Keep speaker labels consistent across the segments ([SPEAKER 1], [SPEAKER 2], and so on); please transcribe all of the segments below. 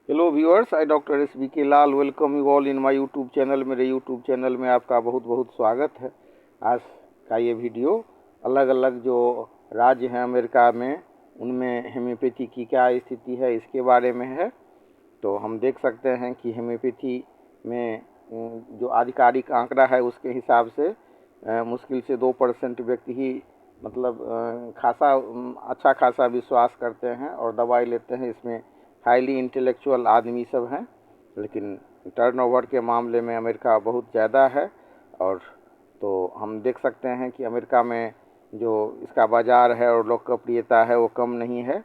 [SPEAKER 1] Hello viewers, I doctor S B K Lal welcome you all in my YouTube channel. मेरे YouTube channel में आपका बहुत बहुत स्वागत है। आज का ये वीडियो अलग अलग जो राज्य हैं अमेरिका में, उनमें होम्योपैथी की क्या स्थिति है इसके बारे में है। तो हम देख सकते हैं कि होम्योपैथी में जो आधिकारिक आंकड़ा है उसके हिसाब से मुश्किल से 2% व्यक्ति ही मतलब अच्छा खासा विश्वास करते हैं और दवाई लेते हैं। इसमें हाईली इंटेलेक्चुअल आदमी सब हैं, लेकिन टर्नओवर के मामले में अमेरिका बहुत ज़्यादा है। और तो हम देख सकते हैं कि अमेरिका में जो इसका बाज़ार है और लोकप्रियता है वो कम नहीं है।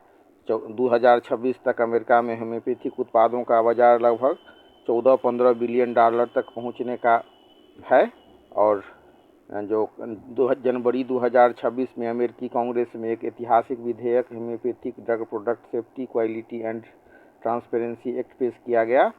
[SPEAKER 1] 2026 तक अमेरिका में होम्योपैथिक उत्पादों का बाज़ार लगभग 14-15 बिलियन डॉलर तक पहुंचने का है। और जो जनवरी 2026 में अमेरिकी कांग्रेस में एक ऐतिहासिक विधेयक homeopathic drug product safety quality and transparency act पेश किया गया।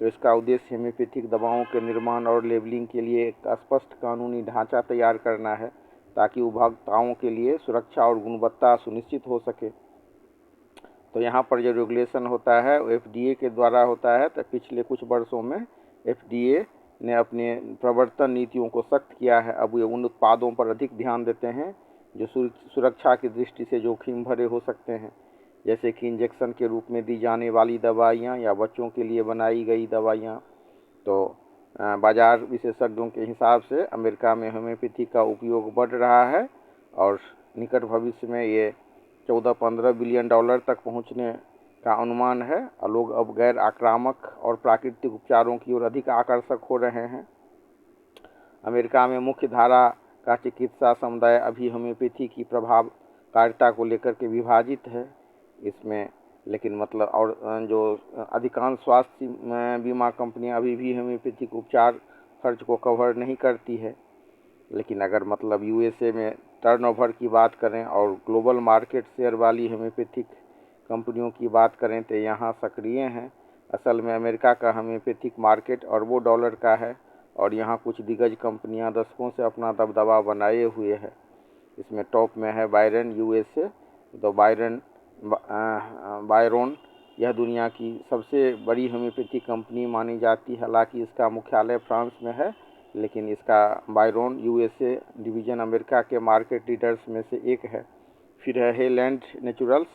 [SPEAKER 1] तो इसका उद्देश्य होम्योपैथिक दवाओं के निर्माण और लेबलिंग के लिए एक स्पष्ट कानूनी ढांचा तैयार करना है, ताकि उपभोक्ताओं के लिए सुरक्षा और गुणवत्ता सुनिश्चित हो सके। तो यहाँ पर जो रेगुलेशन होता है वो FDA के द्वारा होता है। तो पिछले कुछ वर्षों में FDA ने अपने प्रवर्तन नीतियों को सख्त किया है। अब ये उन उत्पादों पर अधिक ध्यान देते हैं जो सुरक्षा की दृष्टि से जोखिम भरे हो सकते हैं, जैसे कि इंजेक्शन के रूप में दी जाने वाली दवाइयाँ या बच्चों के लिए बनाई गई दवाइयाँ। तो बाजार विशेषज्ञों के हिसाब से अमेरिका में होम्योपैथी का उपयोग बढ़ रहा है और निकट भविष्य में ये 14-15 बिलियन डॉलर तक पहुंचने का अनुमान है। और लोग अब गैर आक्रामक और प्राकृतिक उपचारों की ओर अधिक आकर्षक हो रहे हैं। अमेरिका में मुख्य धारा का चिकित्सा समुदाय अभी होम्योपैथी की प्रभावकारिता को लेकर के विभाजित है इसमें, लेकिन मतलब और जो अधिकांश स्वास्थ्य बीमा कंपनियां अभी भी होम्योपैथिक उपचार खर्च को कवर नहीं करती है। लेकिन अगर मतलब USA में टर्नओवर की बात करें और ग्लोबल मार्केट शेयर वाली होम्योपैथिक कंपनियों की बात करें तो यहाँ सक्रिय हैं। असल में अमेरिका का होम्योपैथिक मार्केट अरबों डॉलर का है और यहाँ कुछ दिग्गज कंपनियाँ दशकों से अपना दबदबा बनाए हुए है। इसमें टॉप में है बायरन USA। तो बायरोन यह दुनिया की सबसे बड़ी होम्योपैथिक कंपनी मानी जाती है। हालांकि इसका मुख्यालय फ्रांस में है, लेकिन इसका बायरोन USA डिवीज़न अमेरिका के मार्केट लीडर्स में से एक है। फिर है हेलैंड नेचुरल्स।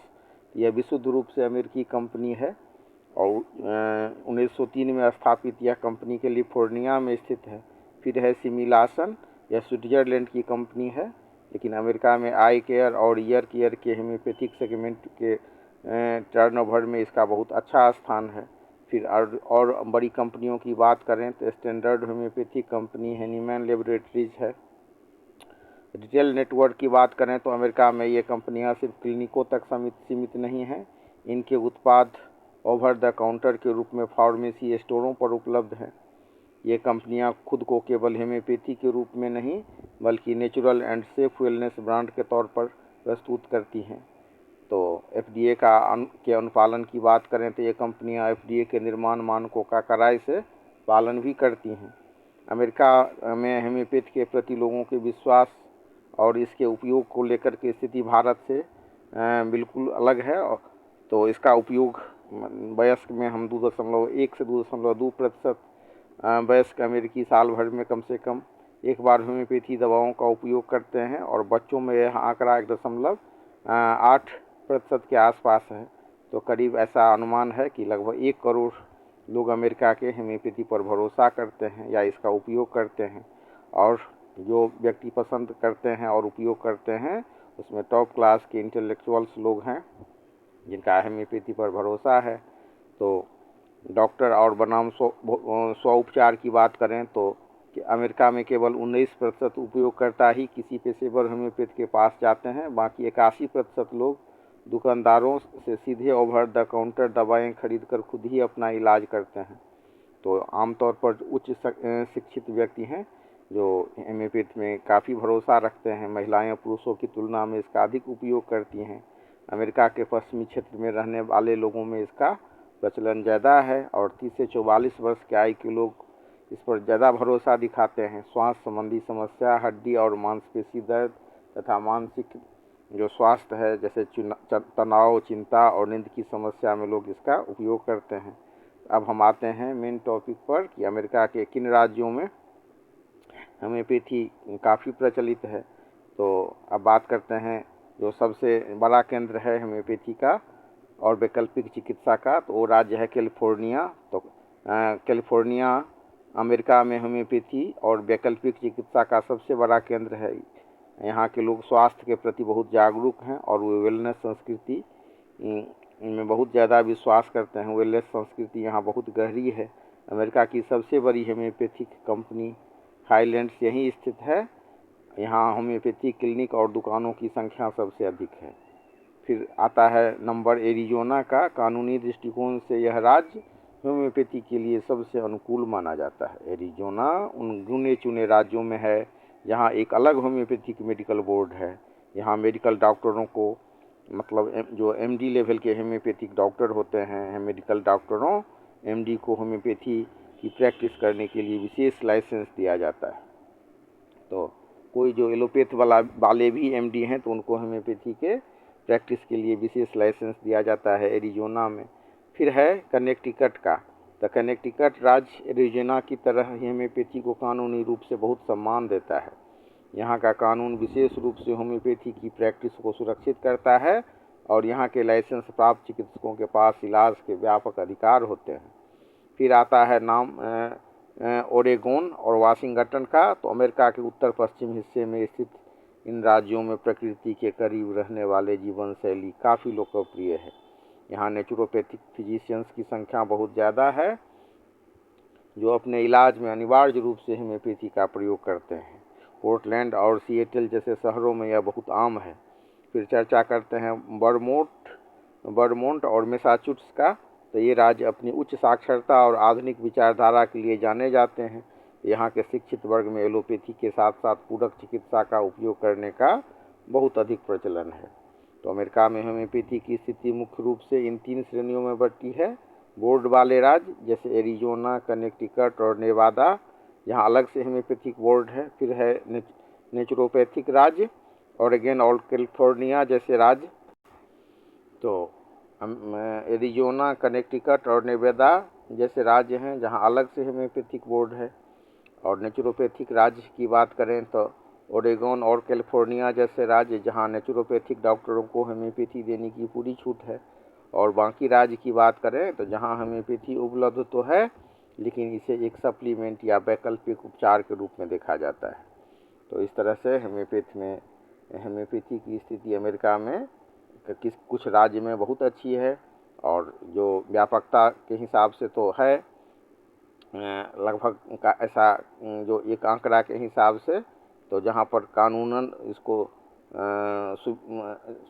[SPEAKER 1] यह विशुद्ध रूप से अमेरिकी कंपनी है और 1903 में स्थापित यह कंपनी कैलिफोर्निया में स्थित है। फिर है सिमिलासन। यह स्विट्जरलैंड की कंपनी है, लेकिन अमेरिका में आई केयर और ईयर केयर के होम्योपैथिक सेगमेंट के टर्नओवर में इसका बहुत अच्छा स्थान है। फिर और बड़ी कंपनियों की बात करें तो standard homeopathic company Hahnemann laboratories है। रिटेल नेटवर्क की बात करें तो अमेरिका में ये कंपनियां सिर्फ क्लिनिकों तक सीमित नहीं हैं। इनके उत्पाद ओवर द काउंटर के रूप में फार्मेसी स्टोरों पर उपलब्ध हैं। ये कंपनियां खुद को केवल होम्योपैथी के रूप में नहीं बल्कि natural and safe wellness brand के तौर पर प्रस्तुत करती हैं। तो FDA के अनुपालन की बात करें तो ये कंपनियां FDA के निर्माण मानकों का कड़ाई से पालन भी करती हैं। अमेरिका में होम्योपैथी के प्रति लोगों के विश्वास और इसके उपयोग को लेकर के स्थिति भारत से बिल्कुल अलग है। तो इसका उपयोग वयस्क में हम 2.1 से 2.2% वयस्क अमेरिकी साल भर में कम से कम एक बार होम्योपैथी दवाओं का उपयोग करते हैं और बच्चों में यह आंकड़ा 1.8% के आसपास है। तो करीब ऐसा अनुमान है कि लगभग 1 करोड़ लोग अमेरिका के होम्योपैथी पर भरोसा करते हैं या इसका उपयोग करते हैं। और जो व्यक्ति पसंद करते हैं और उपयोग करते हैं उसमें टॉप क्लास के इंटेलेक्चुअल्स लोग हैं जिनका होम्योपैथी पर भरोसा है। तो डॉक्टर और बनाम स्व उपचार की बात करें तो कि अमेरिका में केवल 19% उपयोगकर्ता ही किसी पेशेवर होम्योपैथ के पास जाते हैं। बाकी 81% लोग दुकानदारों से सीधे ओवर द काउंटर दवाएं खरीदकर खुद ही अपना इलाज करते हैं। तो आमतौर पर उच्च शिक्षित व्यक्ति हैं जो होम्योपैथ में काफ़ी भरोसा रखते हैं। महिलाएं पुरुषों की तुलना में इसका अधिक उपयोग करती हैं। अमेरिका के पश्चिमी क्षेत्र में रहने वाले लोगों में इसका प्रचलन ज़्यादा है और 30 से 44 वर्ष के आयु के लोग इस पर ज़्यादा भरोसा दिखाते हैं। श्वास संबंधी समस्या, हड्डी और मांसपेशी दर्द तथा मानसिक जो स्वास्थ्य है जैसे तनाव, चिंता और नींद की समस्या में लोग इसका उपयोग करते हैं। अब हम आते हैं मेन टॉपिक पर कि अमेरिका के किन राज्यों में होम्योपैथी काफ़ी प्रचलित है। तो अब बात करते हैं जो सबसे बड़ा केंद्र है होम्योपैथी का और वैकल्पिक चिकित्सा का, तो वो राज्य है कैलिफोर्निया। तो कैलिफोर्निया अमेरिका में होम्योपैथी और वैकल्पिक चिकित्सा का सबसे बड़ा केंद्र है। यहाँ के लोग स्वास्थ्य के प्रति बहुत जागरूक हैं और वो वेलनेस संस्कृति में बहुत ज़्यादा विश्वास करते हैं। वेलनेस संस्कृति यहाँ बहुत गहरी है। अमेरिका की सबसे बड़ी होम्योपैथिक कंपनी हाईलैंड्स यहीं स्थित है। यहाँ होम्योपैथी क्लिनिक और दुकानों की संख्या सबसे अधिक है। फिर आता है नंबर एरिज़ोना का। कानूनी दृष्टिकोण से यह राज्य होम्योपैथी के लिए सबसे अनुकूल माना जाता है। एरिज़ोना उन गिने चुने राज्यों में है जहाँ एक अलग होम्योपैथिक मेडिकल बोर्ड है। यहाँ मेडिकल डॉक्टरों को मतलब जो एमडी लेवल के होम्योपैथिक डॉक्टर होते हैं, मेडिकल डॉक्टरों एमडी को होम्योपैथी की प्रैक्टिस करने के लिए विशेष लाइसेंस दिया जाता है। तो कोई जो एलोपैथ वाले भी एमडी हैं तो उनको होम्योपैथी के प्रैक्टिस के लिए विशेष लाइसेंस दिया जाता है एरिज़ोना में। फिर है कनेक्टिकट का। तो कनेक्टिकट राज्य एरिज़ोना की तरह होम्योपैथी को कानूनी रूप से बहुत सम्मान देता है। यहाँ का कानून विशेष रूप से होम्योपैथी की प्रैक्टिस को सुरक्षित करता है और यहाँ के लाइसेंस प्राप्त चिकित्सकों के पास इलाज के व्यापक अधिकार होते हैं। फिर आता है नाम ओरेगोन और वाशिंगटन का। तो अमेरिका के उत्तर पश्चिम हिस्से में स्थित इन राज्यों में प्रकृति के करीब रहने वाले जीवन शैली काफ़ी लोकप्रिय है। यहाँ नेचुरोपैथिक फिजिशियंस की संख्या बहुत ज़्यादा है जो अपने इलाज में अनिवार्य रूप से होम्योपैथी का प्रयोग करते हैं। पोर्टलैंड और सिएटल जैसे शहरों में यह बहुत आम है। फिर चर्चा करते हैं वर्मोंट और मैसाचुसेट्स का। तो ये राज्य अपनी उच्च साक्षरता और आधुनिक विचारधारा के लिए जाने जाते हैं। यहाँ के शिक्षित वर्ग में एलोपैथी के साथ साथ पूरक चिकित्सा का उपयोग करने का बहुत अधिक प्रचलन है। तो अमेरिका में होम्योपैथी की स्थिति मुख्य रूप से इन 3 श्रेणियों में बंटी है। बोर्ड वाले राज्य जैसे एरिज़ोना, कनेक्टिकट और नेवादा, यहाँ अलग से होम्योपैथिक बोर्ड है। फिर है नेचुरोपैथिक राज्य ओरेगन और कैलिफोर्निया जैसे राज्य। तो एरिज़ोना, कनेक्टिकट और नेवादा जैसे राज्य हैं जहाँ अलग से होम्योपैथिक बोर्ड है। और नेचुरोपैथिक राज्य की बात करें तो ओरेगन और कैलिफोर्निया जैसे राज्य जहाँ नेचुरोपैथिक डॉक्टरों को होम्योपैथी देने की पूरी छूट है। और बाकी राज्य की बात करें तो जहाँ होम्योपैथी उपलब्ध तो है लेकिन इसे एक सप्लीमेंट या वैकल्पिक उपचार के रूप में देखा जाता है। तो इस तरह से होम्योपैथी की स्थिति अमेरिका में कुछ राज्य में बहुत अच्छी है और जो व्यापकता के हिसाब से तो है लगभग का ऐसा जो एक आंकड़ा के हिसाब से, तो जहाँ पर कानूनन इसको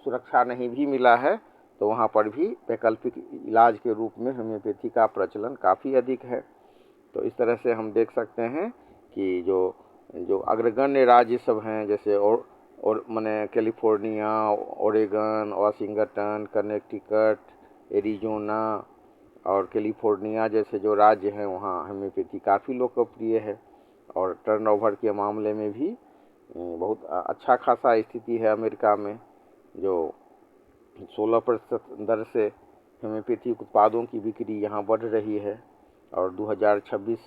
[SPEAKER 1] सुरक्षा नहीं भी मिला है तो वहाँ पर भी वैकल्पिक इलाज के रूप में होम्योपैथी का प्रचलन काफ़ी अधिक है। तो इस तरह से हम देख सकते हैं कि जो अग्रगण्य राज्य सब हैं जैसे और माने California, Oregon, Washington, Connecticut, Arizona और कैलिफोर्निया जैसे जो राज्य हैं वहाँ होम्योपैथी काफ़ी लोकप्रिय है। और टर्नओवर के मामले में भी बहुत अच्छा खासा स्थिति है अमेरिका में, जो 16% दर से होम्योपैथिक उत्पादों की बिक्री यहाँ बढ़ रही है। और 2026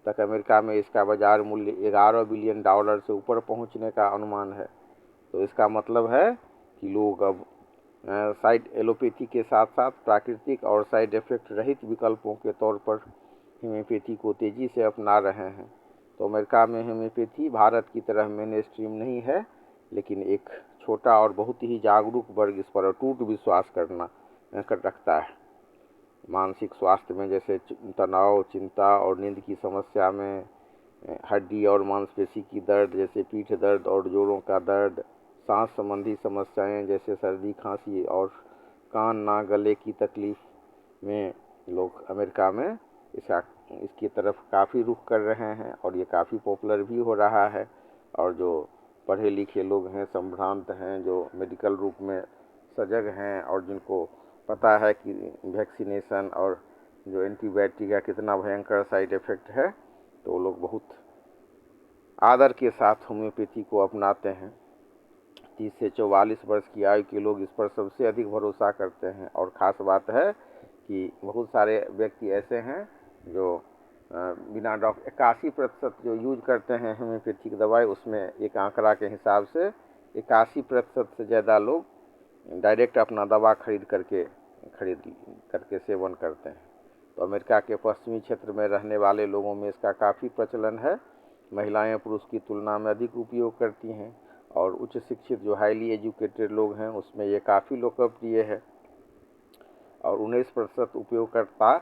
[SPEAKER 1] तक अमेरिका में इसका बाज़ार मूल्य $11 बिलियन से ऊपर पहुँचने का अनुमान है। तो इसका मतलब है कि लोग अब साइड एलोपैथी के साथ साथ प्राकृतिक और साइड इफ़ेक्ट रहित विकल्पों के तौर पर होम्योपैथी को तेज़ी से अपना रहे हैं। तो अमेरिका में होम्योपैथी भारत की तरह मेन स्ट्रीम नहीं है लेकिन एक छोटा और बहुत ही जागरूक वर्ग इस पर अटूट विश्वास रखता है। मानसिक स्वास्थ्य में जैसे तनाव, चिंता और नींद की समस्या में, हड्डी और मांसपेशी की दर्द जैसे पीठ दर्द और जोड़ों का दर्द, सांस संबंधी समस्याएं जैसे सर्दी, खांसी और कान, नाक, गले की तकलीफ में लोग अमेरिका में इसकी तरफ काफ़ी रुख कर रहे हैं और ये काफ़ी पॉपुलर भी हो रहा है। और जो पढ़े लिखे लोग हैं, संभ्रांत हैं, जो मेडिकल रूप में सजग हैं और जिनको पता है कि वैक्सीनेशन और जो एंटीबायोटिक का कितना भयंकर साइड इफ़ेक्ट है, तो वो लोग बहुत आदर के साथ होम्योपैथी को अपनाते हैं। 30 से 44 वर्ष की आयु के लोग इस पर सबसे अधिक भरोसा करते हैं। और ख़ास बात है कि बहुत सारे व्यक्ति ऐसे हैं जो बिना 81% जो यूज करते हैं होम्योपैथिक दवाई, उसमें एक आंकड़ा के हिसाब से 81% से ज़्यादा लोग डायरेक्ट अपना दवा खरीद करके सेवन करते हैं। तो अमेरिका के पश्चिमी क्षेत्र में रहने वाले लोगों में इसका काफ़ी प्रचलन है। महिलाएं पुरुष की तुलना में अधिक उपयोग करती हैं और उच्च शिक्षित जो हाईली एजुकेटेड लोग हैं उसमें ये काफ़ी लोकप्रिय है। और 19% उपयोगकर्ता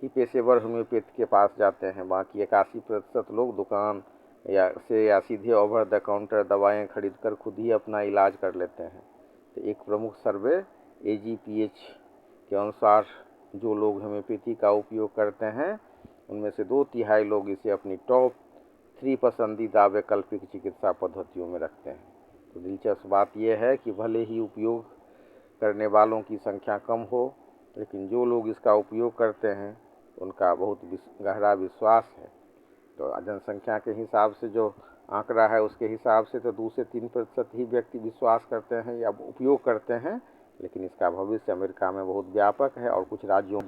[SPEAKER 1] ही पेशेवर होम्योपैथ के पास जाते हैं। बाकी 81% लोग दुकान या सीधे ओवर द काउंटर दवाएं खरीदकर खुद ही अपना इलाज कर लेते हैं। तो एक प्रमुख सर्वे AGPH के अनुसार जो लोग होम्योपैथी का उपयोग करते हैं उनमें से 2/3 लोग इसे अपनी टॉप 3 पसंदीदा वैकल्पिक चिकित्सा पद्धतियों में रखते हैं। तो दिलचस्प बात यह है कि भले ही उपयोग करने वालों की संख्या कम हो, लेकिन जो लोग इसका उपयोग करते हैं उनका बहुत गहरा विश्वास है। तो जनसंख्या के हिसाब से जो आंकड़ा है उसके हिसाब से तो 2 से 3% ही व्यक्ति विश्वास करते हैं या उपयोग करते हैं, लेकिन इसका भविष्य अमेरिका में बहुत व्यापक है और कुछ राज्यों